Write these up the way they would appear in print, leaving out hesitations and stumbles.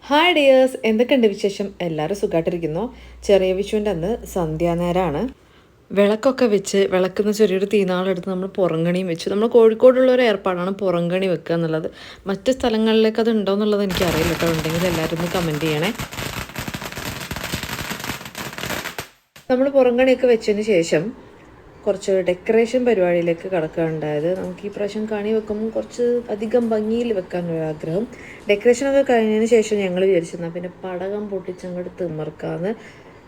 Hi dears, എന്തൊക്കെയുണ്ട് വിശേഷം? എല്ലാവരും സുഖമായിട്ടിരിക്കുന്നു. ചെറിയ വിഷുവിൻ്റെ അന്ന് സന്ധ്യാനേരമാണ്. വിളക്കൊക്കെ വെച്ച് വിളക്കുന്ന ചെറിയൊരു തീനാളെടുത്ത് നമ്മൾ പുറങ്കണിയും വെച്ചു. നമ്മൾ കോഴിക്കോടുള്ള ഒരു ഏർപ്പാടാണ് പുറങ്കണി വെക്കുക എന്നുള്ളത്. മറ്റ് സ്ഥലങ്ങളിലേക്ക് അത് ഉണ്ടോ എന്നുള്ളത് എനിക്കറിയില്ല കേട്ടോ. ഉണ്ടെങ്കിൽ എല്ലാവരും ഒന്ന് കമൻറ്റ് ചെയ്യണേ. നമ്മൾ പുറങ്കണിയൊക്കെ വെച്ചതിന് ശേഷം കുറച്ച് ഡെക്കറേഷൻ പരിപാടിയിലേക്ക് കടക്കുകയുണ്ടായത്. നമുക്ക് ഈ പ്രാവശ്യം കണി വെക്കുമ്പോൾ കുറച്ച് അധികം ഭംഗിയിൽ വെക്കാനൊരാഗ്രഹം. ഡെക്കറേഷനൊക്കെ കഴിഞ്ഞതിന് ശേഷം ഞങ്ങൾ വിചാരിച്ചിരുന്നാൽ പിന്നെ പടകം പൊട്ടിച്ചങ്ങോട്ട് തിമിർക്കാന്ന്.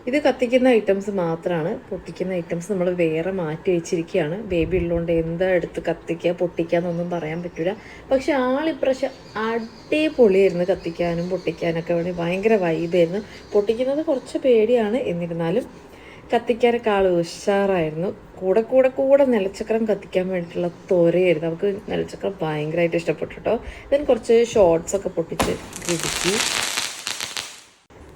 ഇത് കത്തിക്കുന്ന ഐറ്റംസ് മാത്രമാണ്, പൊട്ടിക്കുന്ന ഐറ്റംസ് നമ്മൾ വേറെ മാറ്റി വെച്ചിരിക്കുകയാണ്. ബേബി ഉള്ളതുകൊണ്ട് എന്താ എടുത്ത് കത്തിക്കുക പൊട്ടിക്കുക എന്നൊന്നും പറയാൻ പറ്റില്ല. പക്ഷെ ആളിപ്രാവശ്യം അടിപൊളിയായിരുന്നു. കത്തിക്കാനും പൊട്ടിക്കാനൊക്കെ വേണ്ടി ഭയങ്കര വൈബായിരുന്നു. പൊട്ടിക്കുന്നത് കുറച്ച് പേടിയാണ്, എന്നിരുന്നാലും കത്തിക്കാനൊക്കെ ആൾ ഉഷാറായിരുന്നു. കൂടെ നിലച്ചക്രം കത്തിക്കാൻ വേണ്ടിയിട്ടുള്ള ത്വരയായിരുന്നു. നമുക്ക് നിലച്ചക്രം ഭയങ്കരമായിട്ട് ഇഷ്ടപ്പെട്ടു കേട്ടോ. ഇതിന് കുറച്ച് ഷോർട്സൊക്കെ പൊട്ടിച്ച് കിടുക്കി.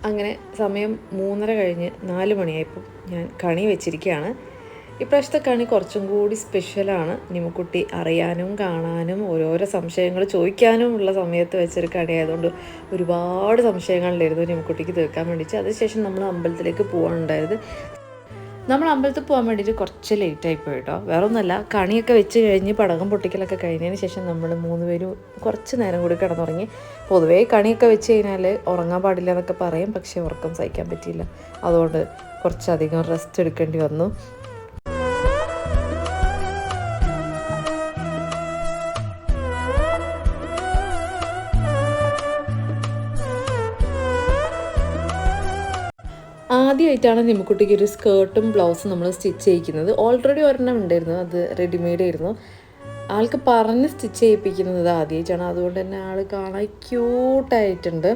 അങ്ങനെ സമയം 3:30 കഴിഞ്ഞ് 4 മണിയായപ്പോൾ ഞാൻ കണി വെച്ചിരിക്കുകയാണ്. ഇപ്രാവശ്യത്തെ കണി കുറച്ചും കൂടി സ്പെഷ്യലാണ്. നിമുക്കുട്ടി അറിയാനും കാണാനും ഓരോരോ സംശയങ്ങൾ ചോദിക്കാനും ഉള്ള സമയത്ത് വെച്ചൊരു കണി ആയതുകൊണ്ട് ഒരുപാട് സംശയങ്ങളിലായിരുന്നു നിമുക്കുട്ടിക്ക് തീർക്കാൻ വേണ്ടിയിട്ട്. അതിനുശേഷം നമ്മൾ അമ്പലത്തിലേക്ക് പോകാനുണ്ടായത്. നമ്മൾ അമ്പലത്തിൽ പോകാൻ വേണ്ടിയിട്ട് കുറച്ച് ലേറ്റായി പോയി കേട്ടോ. വേറെ ഒന്നുമല്ല, കണിയൊക്കെ വെച്ച് കഴിഞ്ഞ് പടകം പൊട്ടിക്കലൊക്കെ കഴിഞ്ഞതിന് ശേഷം നമ്മൾ 3 പേരും കുറച്ച് നേരം കൂടി കിടന്നുറങ്ങി. പൊതുവേ കണിയൊക്കെ വെച്ച് കഴിഞ്ഞാൽ ഉറങ്ങാൻ പാടില്ല എന്നൊക്കെ പറയും, പക്ഷേ ഉറക്കം സഹിക്കാൻ പറ്റിയില്ല. അതുകൊണ്ട് കുറച്ചധികം റെസ്റ്റ് എടുക്കേണ്ടി വന്നു. ആദ്യമായിട്ടാണ് നിമുക്കുട്ടിക്ക് ഒരു സ്കേർട്ടും ബ്ലൗസും നമ്മൾ സ്റ്റിച്ച് ചെയ്യിക്കുന്നത്. ഓൾറെഡി ഒരെണ്ണം ഉണ്ടായിരുന്നു, അത് റെഡിമെയ്ഡ് ആയിരുന്നു. ആൾക്ക് പറഞ്ഞ് സ്റ്റിച്ച് ചെയ്യിപ്പിക്കുന്നത് ആദ്യമായിട്ടാണ്. അതുകൊണ്ട് തന്നെ ആൾ കാണാൻ ക്യൂട്ടായിട്ടുണ്ട്.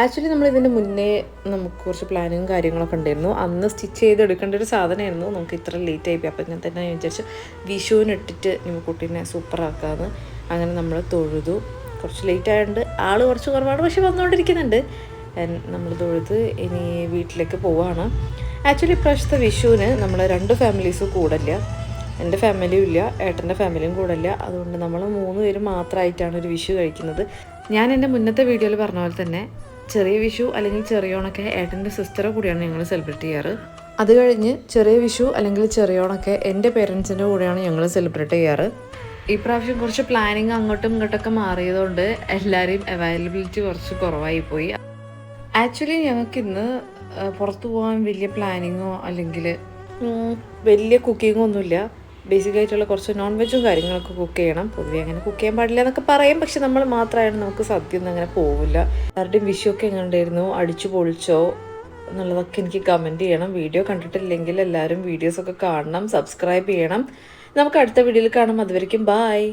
ആക്ച്വലി നമ്മൾ ഇതിൻ്റെ മുന്നേ നമുക്ക് കുറച്ച് പ്ലാനിങ്ങും കാര്യങ്ങളൊക്കെ ഉണ്ടായിരുന്നു. അന്ന് സ്റ്റിച്ച് ചെയ്തെടുക്കേണ്ട ഒരു സാധനമായിരുന്നു. നമുക്ക് ഇത്ര ലേറ്റ് ആയിപ്പോയി. അപ്പം ഞാൻ തന്നെ വിചാരിച്ചു വിഷുവിനിട്ടിട്ട് നിമുക്കുട്ടീനെ സൂപ്പറാക്കാമെന്ന്. അങ്ങനെ നമ്മൾ തൊഴുതു. കുറച്ച് ലേറ്റ് ആയതുകൊണ്ട് ആൾ കുറച്ച് കുറവാണ്, പക്ഷെ വന്നുകൊണ്ടിരിക്കുന്നുണ്ട്. നമ്മൾ തൊഴുത് ഇനി വീട്ടിലേക്ക് പോവുകയാണ്. ആക്ച്വലി ഇപ്രാവശ്യത്തെ വിഷുവിന് നമ്മൾ 2 ഫാമിലീസും കൂടില്ല. എൻ്റെ ഫാമിലിയും ഇല്ല, ഏട്ടൻ്റെ ഫാമിലിയും കൂടില്ല. അതുകൊണ്ട് നമ്മൾ 3 പേരും മാത്രമായിട്ടാണ് ഒരു വിഷു കഴിക്കുന്നത്. ഞാൻ എൻ്റെ മുന്നത്തെ വീഡിയോയിൽ പറഞ്ഞ പോലെ തന്നെ ചെറിയ വിഷു അല്ലെങ്കിൽ ചെറിയോണൊക്കെ ഏട്ടൻ്റെ സിസ്റ്ററെ കൂടിയാണ് ഞങ്ങൾ സെലിബ്രേറ്റ് ചെയ്യാറ്. അത് കഴിഞ്ഞ് ചെറിയ വിഷു അല്ലെങ്കിൽ ചെറിയോണൊക്കെ എൻ്റെ പേരൻസിൻ്റെ കൂടെയാണ് ഞങ്ങൾ സെലിബ്രേറ്റ് ചെയ്യാറ്. ഈ പ്രാവശ്യം കുറച്ച് പ്ലാനിങ് അങ്ങോട്ടും ഇങ്ങോട്ടൊക്കെ മാറിയതുകൊണ്ട് എല്ലാവരെയും അവൈലബിലിറ്റി കുറച്ച് കുറവായി പോയി. ആക്ച്വലി ഞങ്ങൾക്കിന്ന് പുറത്തു പോകാൻ വലിയ പ്ലാനിങ്ങോ അല്ലെങ്കിൽ വലിയ കുക്കിങ്ങോ ഒന്നുമില്ല. ബേസിക്കായിട്ടുള്ള കുറച്ച് നോൺ വെജും കാര്യങ്ങളൊക്കെ കുക്ക് ചെയ്യണം. പൊതുവെ അങ്ങനെ കുക്ക് ചെയ്യാൻ പാടില്ല എന്നൊക്കെ പറയും, പക്ഷെ നമ്മൾ മാത്രമായിട്ട് നമുക്ക് സദ്യ ഒന്നും അങ്ങനെ പോവില്ല. എല്ലാവരുടെയും വിഷുവൊക്കെ എങ്ങനെ ഉണ്ടായിരുന്നു, അടിച്ചു പൊളിച്ചോ എന്നുള്ളതൊക്കെ എനിക്ക് കമൻറ്റ് ചെയ്യണം. വീഡിയോ കണ്ടിട്ടില്ലെങ്കിൽ എല്ലാവരും വീഡിയോസൊക്കെ കാണണം, സബ്സ്ക്രൈബ് ചെയ്യണം. നമുക്ക് അടുത്ത വീഡിയോയിൽ കാണാം. അതുവരെയ്ക്കും ബായ്.